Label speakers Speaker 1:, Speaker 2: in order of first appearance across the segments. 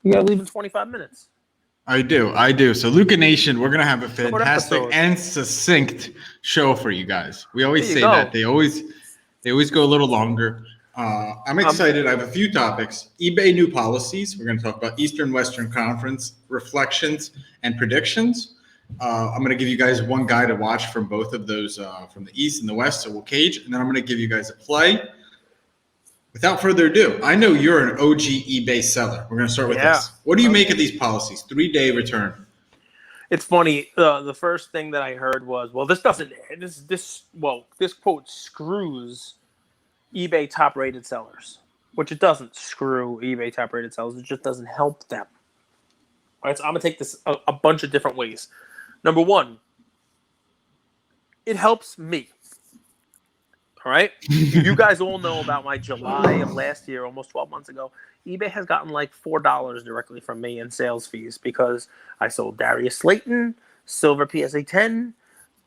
Speaker 1: You got to leave in 25 minutes.
Speaker 2: I do. So, Luca Nation, we're gonna have a
Speaker 1: Short
Speaker 2: fantastic
Speaker 1: episode.
Speaker 2: and succinct show for you guys. We always
Speaker 1: There you
Speaker 2: say
Speaker 1: go.
Speaker 2: that they always go a little longer. I'm excited. I have a few topics. eBay new policies. We're going to talk about Eastern Western Conference reflections and predictions. I'm going to give you guys one guy to watch from both of those, from the East and the West. So we'll cage, and then I'm going to give you guys a play. Without further ado, I know you're an OG eBay seller. We're going to start with this. What do you make of these policies? 3-day return.
Speaker 1: It's funny. The first thing that I heard was, well, this quote screws eBay top-rated sellers, which it doesn't screw eBay top-rated sellers. It just doesn't help them. All right, so I'm going to take this a bunch of different ways. Number one, it helps me. All right? You guys all know about my July of last year, almost 12 months ago. eBay has gotten like $4 directly from me in sales fees because I sold Darius Slayton, Silver PSA 10,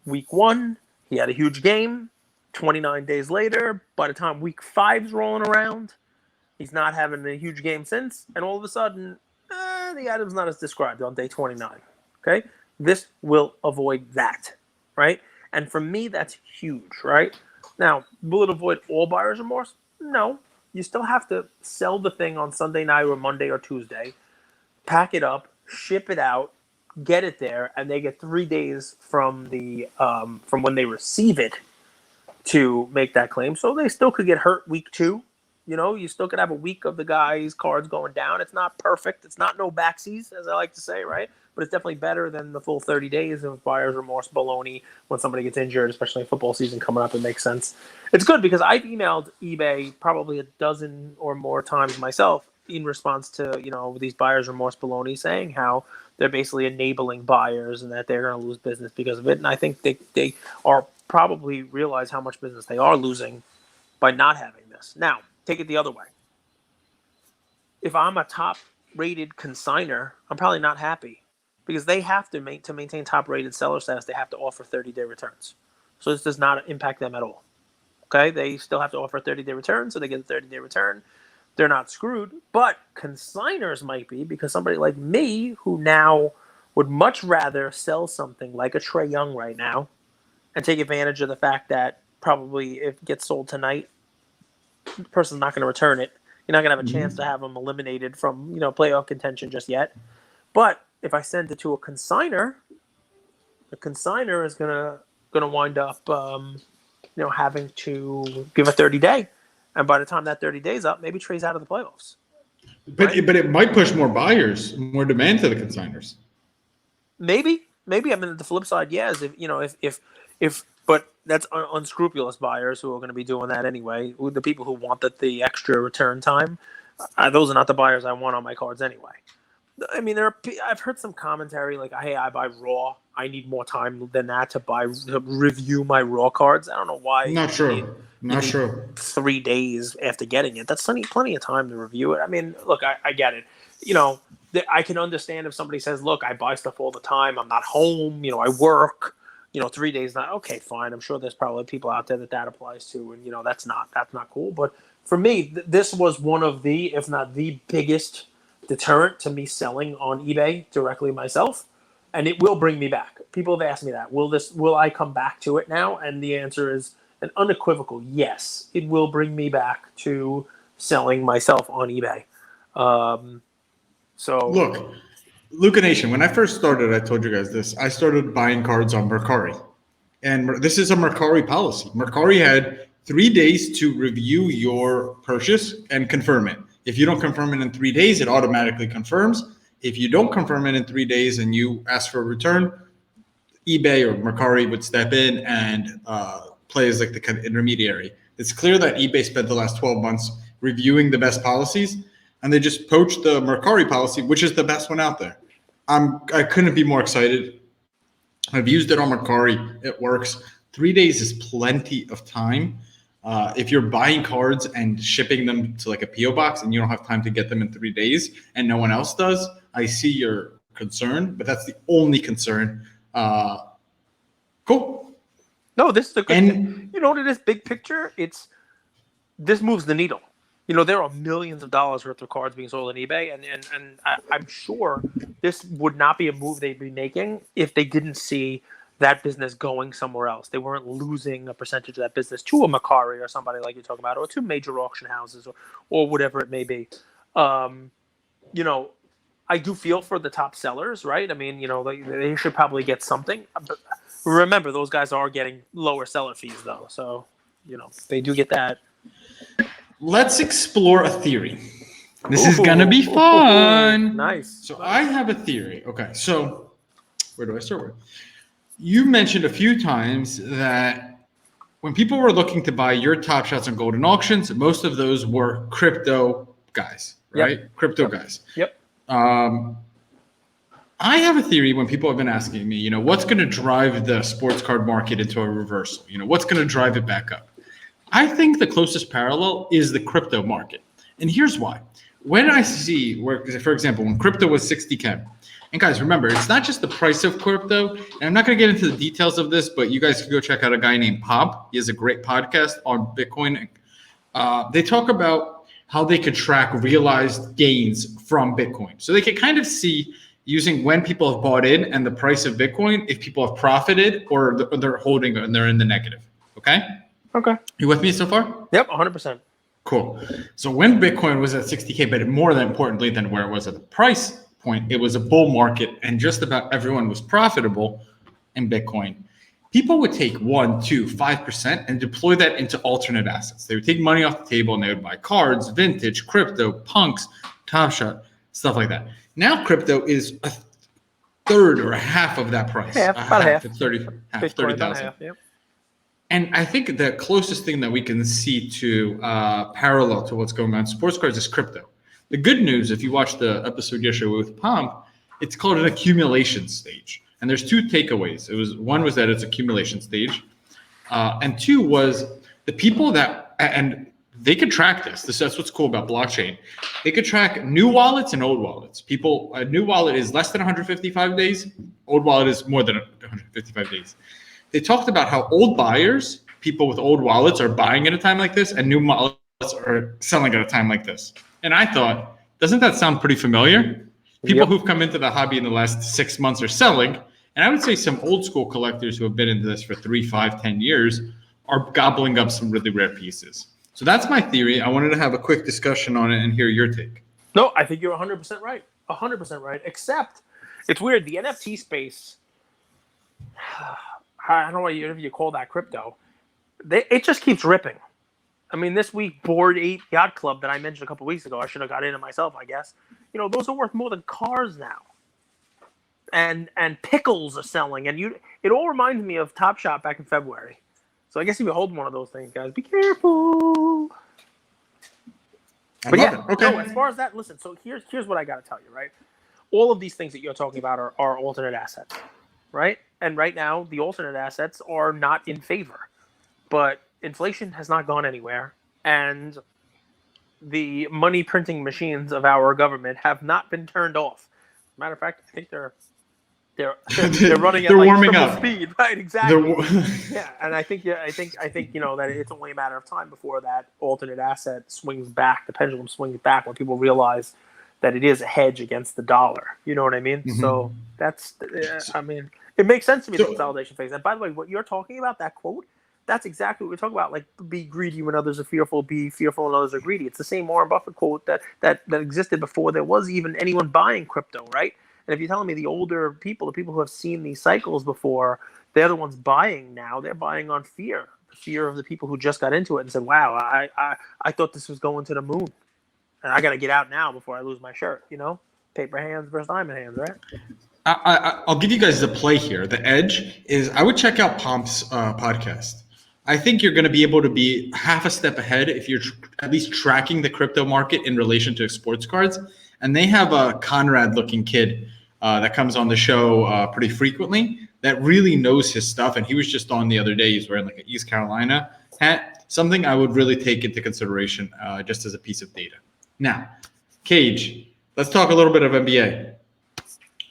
Speaker 1: week 1. He had a huge game. 29 days later, by the time week 5's rolling around, he's not having a huge game since, and all of a sudden, the item's not as described on day 29. Okay? This will avoid that, right? And for me, that's huge, right? Now, will it avoid all buyer's remorse? No. You still have to sell the thing on Sunday night or Monday or Tuesday, pack it up, ship it out, get it there, and they get 3 days from when they receive it to make that claim. So they still could get hurt week 2. You know, you still could have a week of the guy's cards going down. It's not perfect. It's not no backsies, as I like to say, right? But it's definitely better than the full 30 days of buyer's remorse baloney when somebody gets injured, especially in football season coming up. It makes sense. It's good because I've emailed eBay probably a dozen or more times myself in response to, these buyer's remorse baloney saying how they're basically enabling buyers and that they're going to lose business because of it. And I think they are probably realize how much business they are losing by not having this. Now, take it the other way. If I'm a top-rated consigner, I'm probably not happy because they have to maintain top-rated seller status. They have to offer 30-day returns. So this does not impact them at all. Okay, they still have to offer a 30-day return, so they get a 30-day return. They're not screwed, but consigners might be because somebody like me who now would much rather sell something like a Trae Young right now and take advantage of the fact that probably if it gets sold tonight, the person's not going to return it. You're not going to have a chance to have them eliminated from, playoff contention just yet. But if I send it to a consigner, the consigner is going to wind up, having to give a 30-day. And by the time that 30 days up, maybe Trae's out of the playoffs.
Speaker 2: But it might push more buyers, more demand to the consigners.
Speaker 1: Maybe. I mean, the flip side, is if but that's unscrupulous buyers who are going to be doing that anyway. The people who want the extra return time, those are not the buyers I want on my cards anyway. I mean, I've heard some commentary like, "Hey, I buy raw. I need more time than that to review my raw cards." I don't know why.
Speaker 2: Not sure.
Speaker 1: 3 days after getting it, that's plenty of time to review it. I mean, look, I get it. I can understand if somebody says, "Look, I buy stuff all the time. I'm not home. I work. 3 days not okay. Fine. I'm sure there's probably people out there that applies to, and that's not cool. But for me, this was one of the, if not the biggest deterrent to me selling on eBay directly myself, and it will bring me back. People have asked me that. Will I come back to it now? And the answer is an unequivocal yes. It will bring me back to selling myself on eBay. So
Speaker 2: look, Luca Nation, when I first started, I told you guys this. I started buying cards on Mercari. And this is a Mercari policy. Mercari had 3 days to review your purchase and confirm it. If you don't confirm it in 3 days, it automatically confirms. If you don't confirm it in 3 days and you ask for a return, eBay or Mercari would step in and play as like the kind of intermediary. It's clear that eBay spent the last 12 months reviewing the best policies, and they just poached the Mercari policy, which is the best one out there. I couldn't be more excited. I've used it on Mercari. It works. 3 days is plenty of time. If you're buying cards and shipping them to like a PO box and you don't have time to get them in 3 days and no one else does, I see your concern, but that's the only concern. Cool.
Speaker 1: No, this is a good thing. You know what it is? Big picture, this moves the needle. There are millions of dollars worth of cards being sold on eBay, and I'm sure this would not be a move they'd be making if they didn't see that business going somewhere else. They weren't losing a percentage of that business to a Macari or somebody like you're talking about, or to major auction houses or whatever it may be. Um, I do feel for the top sellers, right? I mean, they should probably get something. But remember, those guys are getting lower seller fees, though. So, they do get that.
Speaker 2: Let's explore a theory. This is going to be fun.
Speaker 1: Nice.
Speaker 2: So
Speaker 1: nice.
Speaker 2: I have a theory. Okay, so where do I start with? You mentioned a few times that when people were looking to buy your Top Shots on Golden Auctions, most of those were crypto guys, right?
Speaker 1: Yep.
Speaker 2: Crypto guys.
Speaker 1: Yep.
Speaker 2: I have a theory when people have been asking me, what's going to drive the sports card market into a reversal? What's going to drive it back up? I think the closest parallel is the crypto market. And here's why. When I see where, for example, when crypto was 60K, and guys, remember, it's not just the price of crypto. And I'm not going to get into the details of this, but you guys can go check out a guy named Pop. He has a great podcast on Bitcoin. They talk about how they could track realized gains from Bitcoin. So they can kind of see using when people have bought in and the price of Bitcoin, if people have profited or they're holding and they're in the negative. Okay?
Speaker 1: Okay.
Speaker 2: You with me so far?
Speaker 1: Yep, 100%.
Speaker 2: Cool. So when Bitcoin was at 60K, but more than importantly than where it was at the price point, it was a bull market and just about everyone was profitable in Bitcoin. People would take 1%, 2%, 5% and deploy that into alternate assets. They would take money off the table and they would buy cards, vintage, crypto, punks, Top Shot, stuff like that. Now crypto is a third or a half of that price.
Speaker 1: About half.
Speaker 2: It's 30,000.
Speaker 1: Yep.
Speaker 2: And I think the closest thing that we can see to parallel to what's going on in sports cards is crypto. The good news, if you watched the episode yesterday with Pomp, it's called an accumulation stage. And there's two takeaways. One was that it's accumulation stage. And two was the people that, and they could track this. That's what's cool about blockchain. They could track new wallets and old wallets. A new wallet is less than 155 days. Old wallet is more than 155 days. They talked about how old buyers, people with old wallets, are buying at a time like this, and new wallets are selling at a time like this. And I thought, doesn't that sound pretty familiar? People who've come into the hobby in the last 6 months are selling. And I would say some old school collectors who have been into this for 3, 5, 10 years are gobbling up some really rare pieces. So that's my theory. I wanted to have a quick discussion on it and hear your take.
Speaker 1: No, I think you're 100% right. 100% right. Except it's weird. The NFT space, I don't know what you call that crypto. It just keeps ripping. I mean, this week, Bored Ape Yacht Club that I mentioned a couple weeks ago, I should have got in it myself, I guess. Those are worth more than cars now. And pickles are selling. And it all reminds me of Top Shot back in February. So I guess if you hold one of those things, guys, be careful. But yeah,
Speaker 2: okay.
Speaker 1: No, as far as that, listen, so here's what I got to tell you, right? All of these things that you're talking about are alternate assets, right? And right now, the alternate assets are not in favor. But inflation has not gone anywhere. And the money printing machines of our government have not been turned off. Matter of fact, I think they're running at
Speaker 2: warming
Speaker 1: triple
Speaker 2: up.
Speaker 1: Speed, right? Exactly. Yeah, and I think that it's only a matter of time before that alternate asset swings back. The pendulum swings back when people realize that it is a hedge against the dollar. You know what I mean? Mm-hmm. So that's, it makes sense to me, the consolidation phase. And by the way, what you're talking about, that quote, that's exactly what we're talking about. Like, be greedy when others are fearful, be fearful when others are greedy. It's the same Warren Buffett quote that existed before there was even anyone buying crypto, right? And if you're telling me the older people, the people who have seen these cycles before, they're the ones buying now. They're buying on fear. The fear of the people who just got into it and said, wow, I thought this was going to the moon. And I got to get out now before I lose my shirt, Paper hands versus diamond hands, right?
Speaker 2: I'll give you guys the play here. The edge is I would check out Pomp's podcast. I think you're going to be able to be half a step ahead if you're at least tracking the crypto market in relation to sports cards. And they have a Conrad-looking kid that comes on the show pretty frequently that really knows his stuff. And he was just on the other day. He's wearing like an East Carolina hat, something I would really take into consideration just as a piece of data. Now, Cage, let's talk a little bit of NBA.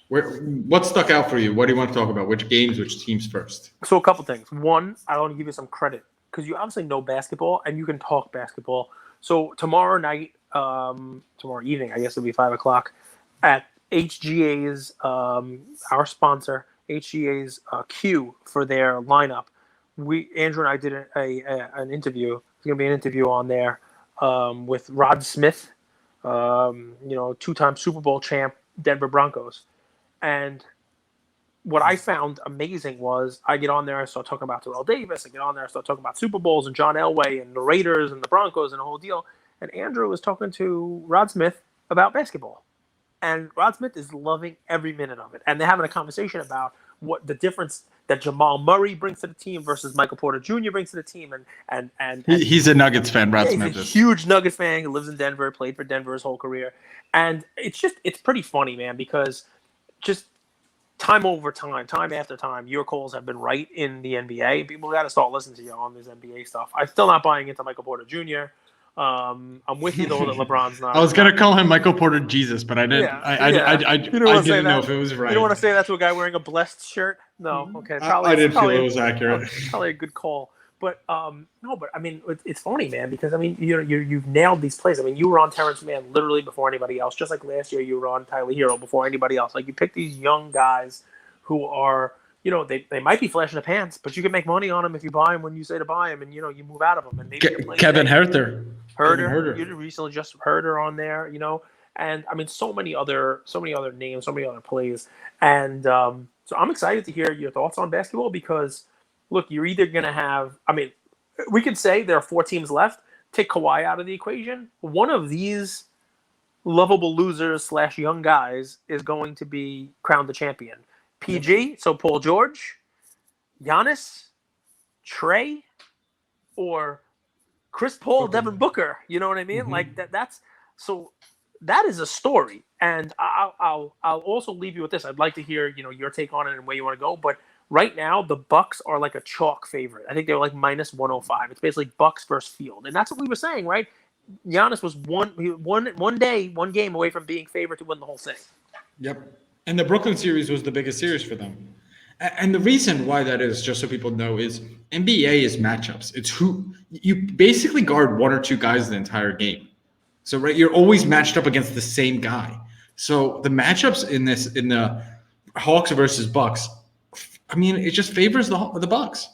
Speaker 2: What stuck out for you? What do you want to talk about? Which games, which teams first?
Speaker 1: So a couple things. One, I want to give you some credit because you obviously know basketball and you can talk basketball So tomorrow night, tomorrow evening, I guess it'll be 5 o'clock at HGA's, our sponsor, HGA's Q for their lineup. Andrew and I did an interview. There's going to be an interview on there with Rod Smith, two-time Super Bowl champ, Denver Broncos. And what I found amazing was I get on there, I start talking about Terrell Davis, I get on there, I start talking about Super Bowls and John Elway and the Raiders and the Broncos and the whole deal. And Andrew was talking to Rod Smith about basketball. And Rod Smith is loving every minute of it. And they're having a conversation about what the difference that Jamal Murray brings to the team versus Michael Porter Jr. brings to the team. And
Speaker 2: he's a Nuggets fan, Rod Smith.
Speaker 1: He's a huge Nuggets fan. He lives in Denver, played for Denver his whole career. And it's pretty funny, man, because just time over time, time after time, your calls have been right in the NBA. People got to start listening to you on this NBA stuff. I'm still not buying into Michael Porter Jr. I'm with you though that LeBron's not.
Speaker 2: I was gonna call him Michael Porter Jesus, but I didn't.
Speaker 1: Yeah,
Speaker 2: I didn't know if it was right.
Speaker 1: You don't want to say that to a guy wearing a blessed shirt? No, okay.
Speaker 2: I didn't feel it was accurate.
Speaker 1: Probably a good call, but no. But I mean, it's funny, man, because I mean, you've nailed these plays. I mean, you were on Terrence Mann literally before anybody else. Just like last year, you were on Tyler Hero before anybody else. Like you pick these young guys who are. They might be flash in the pants, but you can make money on them if you buy them when you say to buy them, and you move out of them. And maybe
Speaker 2: Kevin Herter.
Speaker 1: You recently just heard her on there, and I mean so many other names, so many other plays, and so I'm excited to hear your thoughts on basketball because, look, you're either gonna have. I mean, we could say there are 4 teams left. Take Kawhi out of the equation. One of these lovable losers / young guys is going to be crowned the champion. PG, so Paul George, Giannis, Trey, or Chris Paul, Devin Booker. You know what I mean? Mm-hmm. Like that is a story. And I'll also leave you with this. I'd like to hear, your take on it and where you want to go. But right now, the Bucks are like a chalk favorite. I think they're like minus 105. It's basically Bucks versus Field. And that's what we were saying, right? Giannis was one game away from being favored to win the whole thing.
Speaker 2: Yep. And the Brooklyn series was the biggest series for them. And the reason why that is, just so people know, is NBA is matchups. It's who you basically guard 1 or 2 guys the entire game. So right, you're always matched up against the same guy. So the matchups in the Hawks versus Bucks, I mean, it just favors the Bucks.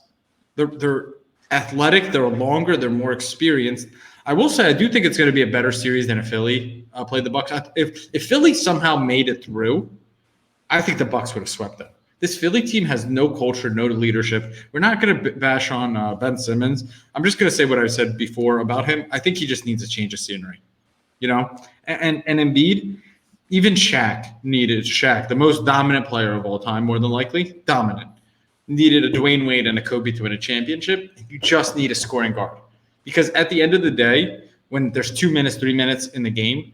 Speaker 2: They're athletic, they're longer, they're more experienced. I will say I do think it's going to be a better series than if Philly played the Bucks. If Philly somehow made it through, I think the Bucks would have swept them. This Philly team has no culture, no leadership. We're not going to bash on Ben Simmons. I'm just going to say what I said before about him. I think he just needs a change of scenery, And Embiid, even Shaq, the most dominant player of all time, more than likely, dominant. Needed a Dwayne Wade and a Kobe to win a championship. You just need a scoring guard. Because at the end of the day, when there's 2 minutes, 3 minutes in the game,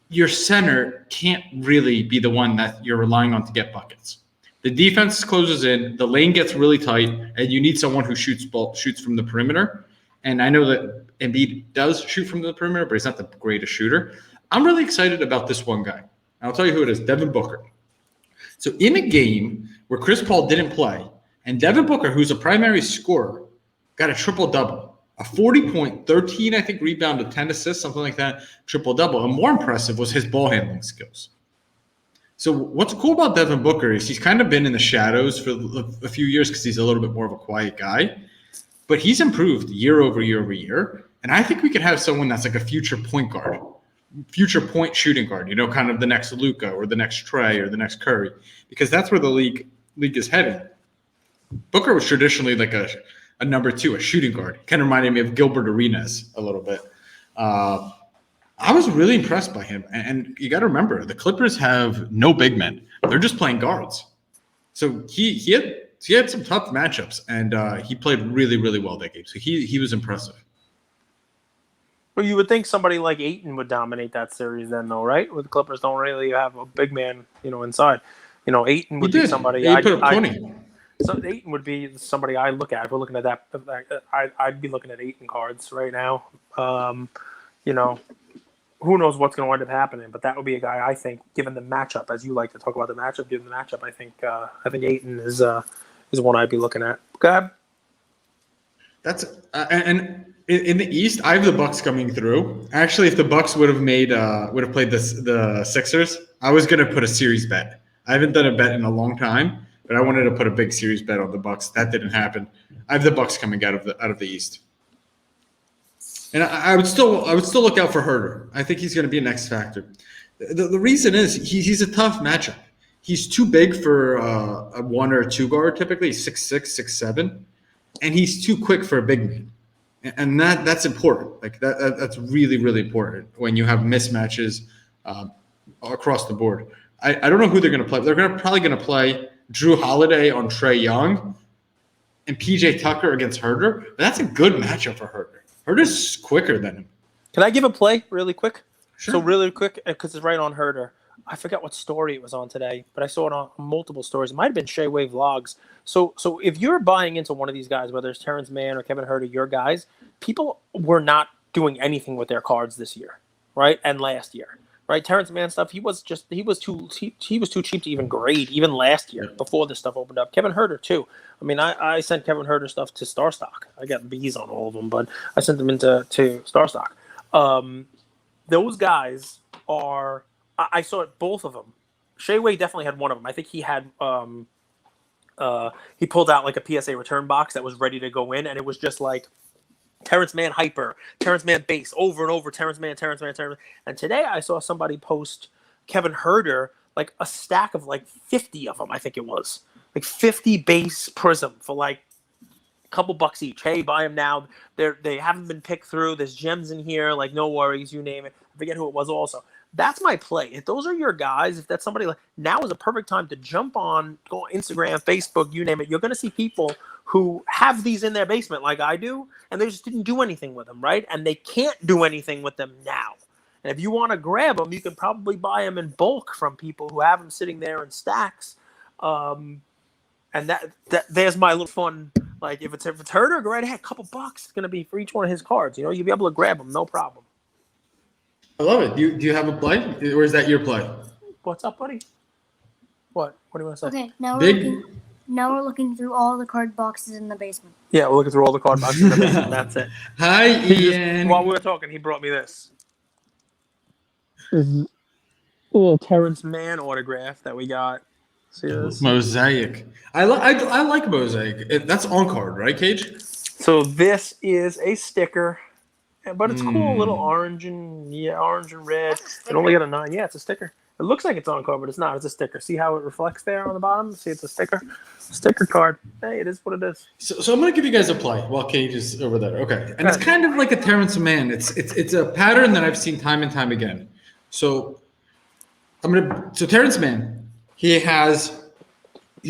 Speaker 2: your center can't really be the one that you're relying on to get buckets. The defense closes in, the lane gets really tight, and you need someone who shoots from the perimeter. And I know that Embiid does shoot from the perimeter, but he's not the greatest shooter. I'm really excited about this one guy. I'll tell you who it is, Devin Booker. So in a game where Chris Paul didn't play, and Devin Booker, who's a primary scorer, got a triple-double. A 40-point, 13, I think, rebound, 10 assists, something like that, triple-double. And more impressive was his ball handling skills. So what's cool about Devin Booker is he's kind of been in the shadows for a few years because he's a little bit more of a quiet guy. But he's improved year over year over year. And I think we could have someone that's like a future point guard, future point shooting guard, kind of the next Luka or the next Trey or the next Curry, because that's where the league is heading. Booker was traditionally like a number 2, a shooting guard. Kind of reminded me of Gilbert Arenas a little bit. I was really impressed by him. And you got to remember, the Clippers have no big men. They're just playing guards. So he had some tough matchups, and he played really, really well that game. So he was impressive.
Speaker 1: Well, you would think somebody like Ayton would dominate that series then, though, right? With the Clippers don't really have a big man, inside. Ayton would be somebody.
Speaker 2: He put up 20.
Speaker 1: So Ayton would be somebody I look at. If we're looking at that, I'd be looking at Ayton cards right now. Who knows what's going to wind up happening, but that would be a guy I think, given the matchup, as you like to talk about the matchup, given the matchup, I think Ayton is one I'd be looking at. Go ahead.
Speaker 2: That's and in the East, I have the Bucks coming through. Actually, if the Bucks would have played the Sixers, I was gonna put a series bet. I haven't done a bet in a long time, but I wanted to put a big series bet on the Bucks. That didn't happen. I have the Bucks coming out of the East, and I would still look out for Herter. I think he's going to be an X factor. The reason is he's a tough matchup. He's too big for a 1 or 2 guard. Typically, he's 6'6", 6'7", and he's too quick for a big man. And that's important. Like that's really, really important when you have mismatches across the board. I don't know who they're going to play. They're probably going to play Drew Holiday on Trae Young and PJ Tucker against Herter. But that's a good matchup for Herter. Herter's quicker than him.
Speaker 1: Can I give a play really quick?
Speaker 2: Sure.
Speaker 1: So really quick, because it's right on Herter. I forgot what story it was on today, but I saw it on multiple stories. It might have been Shea Way Vlogs. So if you're buying into one of these guys, whether it's Terrence Mann or Kevin Herter, your guys, people were not doing anything with their cards this year, right? And last year, right? Terrence Mann stuff, he was too cheap to even grade, even last year before this stuff opened up. Kevin Herter too. I mean, I sent Kevin Herter stuff to StarStock. I got B's on all of them, but I sent them to StarStock. Those guys are. I saw it, both of them. Shea Way definitely had one of them. I think he had he pulled out like a PSA return box that was ready to go in, and it was just like Terrence Mann hyper, Terrence Mann base, over and over, Terrence Mann. And today I saw somebody post Kevin Herter, like a stack of like 50 of them, I think it was. Like 50 base Prism for like a couple bucks each. Hey, buy them now. They haven't been picked through. There's gems in here, like no worries, you name it. I forget who it was also. That's my play. If those are your guys, if that's somebody, like, now is a perfect time to jump on, go on Instagram, Facebook, you name it. You're going to see people who have these in their basement like I do, and they just didn't do anything with them, right? And they can't do anything with them now. And if you want to grab them, you can probably buy them in bulk from people who have them sitting there in stacks. And that there's my little fun. Like if it's Herter, go right ahead. A couple bucks. It's going to be for each one of his cards. You know, you'll be able to grab them, no problem.
Speaker 2: I love it. Do you have a play, or is that your play?
Speaker 1: What's up, buddy? What do you want to say?
Speaker 3: Okay, now
Speaker 2: Big-
Speaker 3: we're looking through all the card boxes in the basement.
Speaker 1: Yeah, we're looking through all the card boxes in the basement. That's it.
Speaker 2: Hi, Ian.
Speaker 1: While we were talking, he brought me this. A little Terrence Mann autograph that we got. See this?
Speaker 2: Mosaic. I like Mosaic. That's on card, right, Cage?
Speaker 1: So this is a sticker, but it's cool, little orange and red. It only got a 9. Yeah, it's a sticker. It looks like it's on card, but it's not. It's a sticker. See how it reflects there on the bottom? See, it's a sticker. Sticker card. Hey, it is what it is.
Speaker 2: So I'm gonna give you guys a play while Cage is over there. Okay, and it's kind of like a Terrence Mann. It's a pattern that I've seen time and time again. So Terrence Mann, he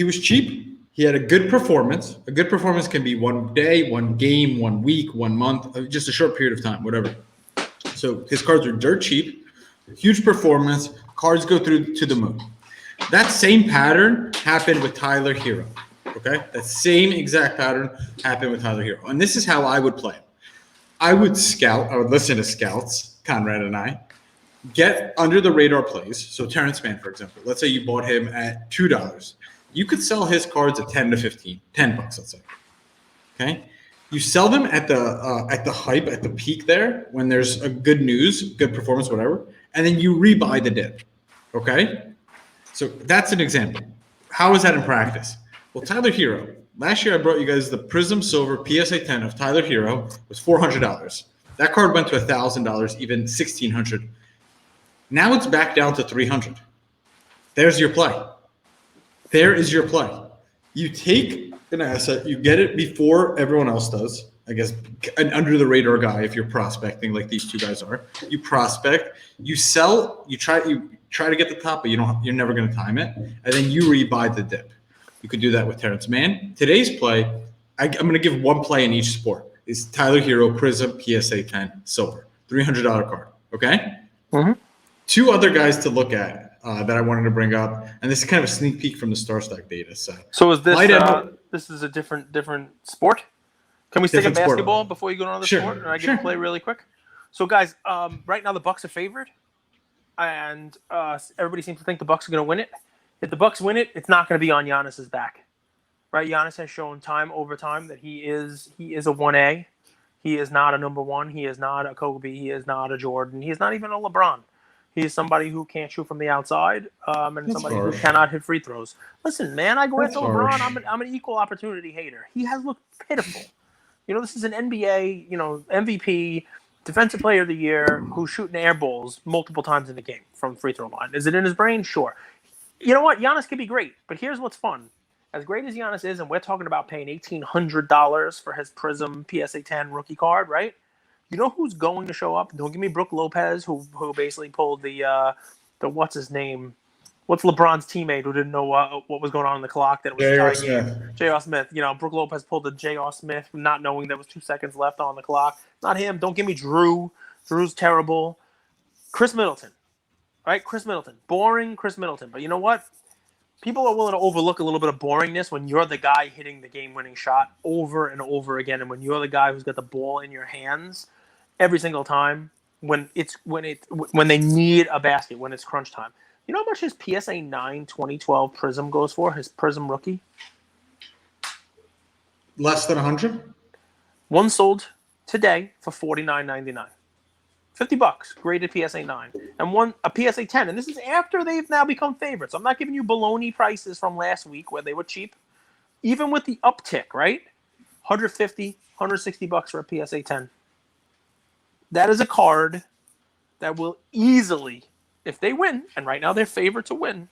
Speaker 2: was cheap. He had a good performance. A good performance can be 1 day, 1 game, 1 week, 1 month, just a short period of time, whatever. So his cards are dirt cheap, huge performance. Cards go through to the moon. That same pattern happened with Tyler Hero. Okay, that same exact pattern happened with Tyler Hero, and this is how I would play it. I would listen to scouts, Conrad and I, get under the radar plays. So Terrence Mann, for example, let's say you bought him at $2. You could sell his cards at 10 to 15, $10, let's say. Okay, you sell them at the hype, at the peak there, when there's a good news, good performance, whatever, and then you rebuy the dip. Okay, so that's an example. How is that in practice? Well, Tyler Hero. Last year I brought you guys the Prism Silver PSA 10 of Tyler Hero. It was $400. That card went to $1,000, even $1,600. Now it's back down to $300. There's your play. There is your play. You take an asset, you get it before everyone else does. I guess an under the radar guy, if you're prospecting like these two guys are. You prospect, you sell, you try to get the top, but you're never going to time it, and then you rebuy the dip. You could do that with Terrence Mann. Today's play, I'm going to give one play in each sport. Is Tyler Hero Prism PSA 10 Silver, $300 card. Okay.
Speaker 1: Mm-hmm.
Speaker 2: 2 other guys to look at. That I wanted to bring up, and this is kind of a sneak peek from the StarStack data. So
Speaker 1: is this this is a different sport? Can we stick a basketball before you go to another sport? And I can play really quick. So guys, right now the Bucks are favored, and everybody seems to think the Bucks are going to win it. If the Bucks win it, it's not going to be on Giannis's back, right? Giannis has shown time over time that he is a 1A. He is not a number one. He is not a Kobe. He is not a Jordan. He is not even a LeBron. He is somebody who can't shoot from the outside, and
Speaker 2: That's
Speaker 1: somebody
Speaker 2: harsh.
Speaker 1: who cannot hit free throws. Listen, man, I go
Speaker 2: That's
Speaker 1: after LeBron.
Speaker 2: harsh.
Speaker 1: I'm an equal opportunity hater. He has looked pitiful. This is an NBA, MVP, Defensive Player of the Year, who's shooting air balls multiple times in the game from free throw line. Is it in his brain? Sure. You know what? Giannis could be great, but here's what's fun. As great as Giannis is, and we're talking about paying $1,800 for his Prism PSA 10 rookie card, right? You know who's going to show up? Don't give me Brook Lopez, who basically pulled the what's his name? What's LeBron's teammate who didn't know what was going on in the clock? That it was
Speaker 2: J.R.
Speaker 1: a tie game.
Speaker 2: Smith.
Speaker 1: J.R. Smith. Brook Lopez pulled the J.R. Smith, not knowing there was 2 seconds left on the clock. Not him. Don't give me Drew. Drew's terrible. Chris Middleton. Right? Chris Middleton. Boring Chris Middleton. But you know what? People are willing to overlook a little bit of boringness when you're the guy hitting the game-winning shot over and over again, and when you're the guy who's got the ball in your hands every single time when they need a basket, when it's crunch time. You know how much his PSA 9 2012 Prism goes for? His Prism rookie?
Speaker 2: Less than 100?
Speaker 1: One sold today for $49.99. $50, graded PSA 9, and one a PSA 10, and this is after they've now become favorites. I'm not giving you baloney prices from last week where they were cheap. Even with the uptick, right? $150, $160 for a PSA 10. That is a card that will easily, if they win, and right now they're favored to win,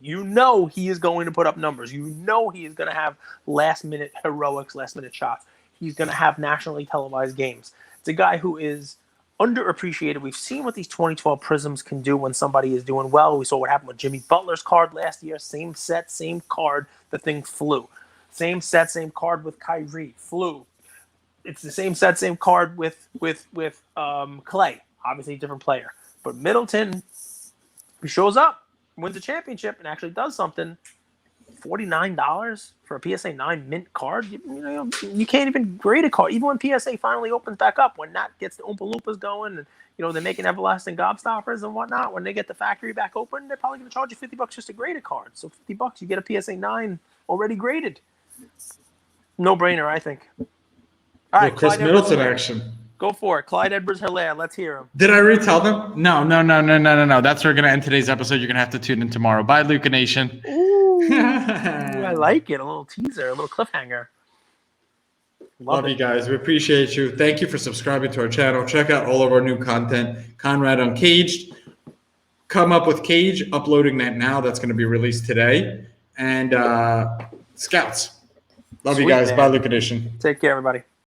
Speaker 1: he is going to put up numbers. He is going to have last-minute heroics, last-minute shots. He's going to have nationally televised games. It's a guy who is underappreciated. We've seen what these 2012 Prisms can do when somebody is doing well. We saw what happened with Jimmy Butler's card last year. Same set, same card. The thing flew. Same set, same card with Kyrie. Flew. It's the same set, same card with Clay. Obviously a different player. But Middleton, he shows up, wins a championship, and actually does something. $49 for a PSA 9 mint card. You can't even grade a card. Even when PSA finally opens back up, when Nat gets the Oompa Loompas going, and they're making everlasting gobstoppers and whatnot. When they get the factory back open, they're probably going to charge you $50 just to grade a card. So $50, you get a PSA 9 already graded. No brainer, I think. All right,
Speaker 2: Chris
Speaker 1: Clyde
Speaker 2: Middleton
Speaker 1: Edwards-Helaire.
Speaker 2: action.
Speaker 1: Go for it, Clyde Edwards-Helaire. Let's hear him.
Speaker 2: Did I already tell them?
Speaker 4: No. That's where we're going to end today's episode. You're going to have to tune in tomorrow. Bye, Luca Nation.
Speaker 1: Ooh, I like it. A little teaser, a little cliffhanger.
Speaker 2: Love you guys. We appreciate you. Thank you for subscribing to our channel. Check out all of our new content. Conrad Uncaged. Come Up with Cage. Uploading that now. That's going to be released today. And Scouts. Love you
Speaker 1: Sweet,
Speaker 2: guys.
Speaker 1: man.
Speaker 2: Bye, Luca Nation.
Speaker 1: Take care, everybody.